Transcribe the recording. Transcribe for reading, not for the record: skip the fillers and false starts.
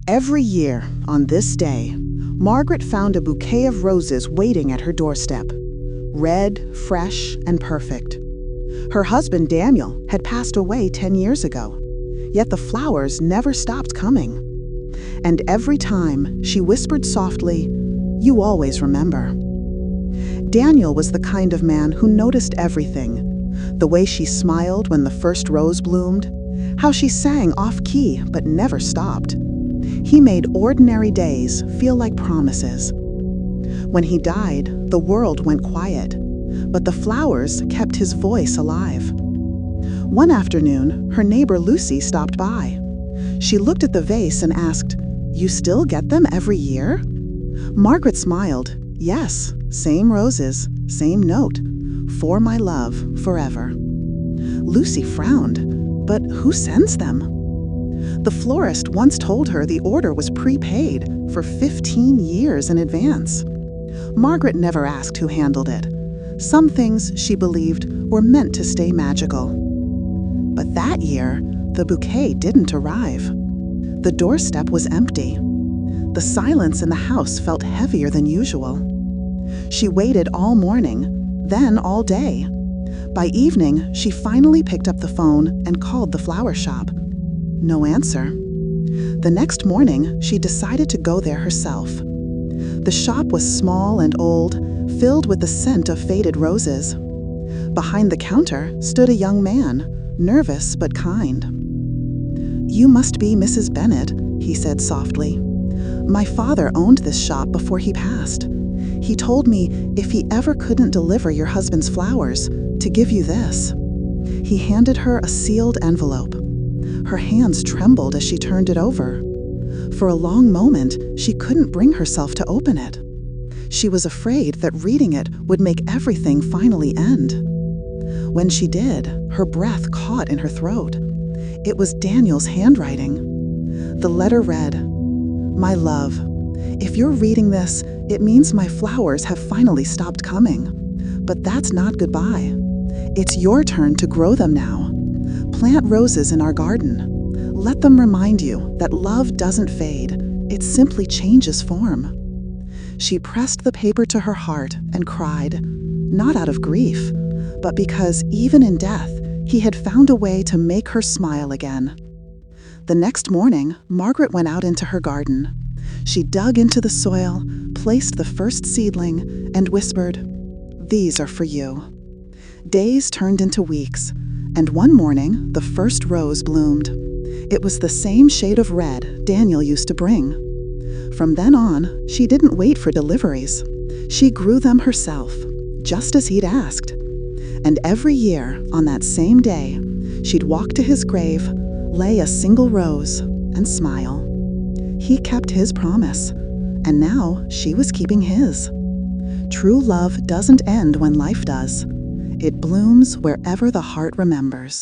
Every year, on this day, Margaret found a bouquet of roses waiting at her doorstep. Red, fresh, and perfect. Her husband, Daniel, had passed away 10 years ago, yet the flowers never stopped coming. And every time, she whispered softly, "You always remember." Daniel was the kind of man who noticed everything. The way she smiled when the first rose bloomed, how she sang off-key but never stopped. He made ordinary days feel like promises. When he died, the world went quiet, but the flowers kept his voice alive. One afternoon, her neighbor Lucy stopped by. She looked at the vase and asked, "You still get them every year?" Margaret smiled. "Yes, same roses, same note. For my love, forever." Lucy frowned. "But who sends them?" The florist once told her the order was prepaid for 15 years in advance. Margaret never asked who handled it. Some things, she believed, were meant to stay magical. But that year, the bouquet didn't arrive. The doorstep was empty. The silence in the house felt heavier than usual. She waited all morning, then all day. By evening, she finally picked up the phone and called the flower shop. No answer. The next morning, she decided to go there herself. The shop was small and old, filled with the scent of faded roses. Behind the counter stood a young man, nervous but kind. "You must be Mrs. Bennet," he said softly. "My father owned this shop before he passed. He told me if he ever couldn't deliver your husband's flowers, to give you this." He handed her a sealed envelope. Her hands trembled as she turned it over. For a long moment, she couldn't bring herself to open it. She was afraid that reading it would make everything finally end. When she did, her breath caught in her throat. It was Daniel's handwriting. The letter read, "My love, if you're reading this, it means my flowers have finally stopped coming. But that's not goodbye. It's your turn to grow them now. Plant roses in our garden. Let them remind you that love doesn't fade, it simply changes form." She pressed the paper to her heart and cried, not out of grief, but because even in death, he had found a way to make her smile again. The next morning, Margaret went out into her garden. She dug into the soil, placed the first seedling, and whispered, "These are for you." Days turned into weeks, and one morning, the first rose bloomed. It was the same shade of red Daniel used to bring. From then on, she didn't wait for deliveries. She grew them herself, just as he'd asked. And every year, on that same day, she'd walk to his grave, lay a single rose, and smile. He kept his promise, and now she was keeping his. True love doesn't end when life does. It blooms wherever the heart remembers.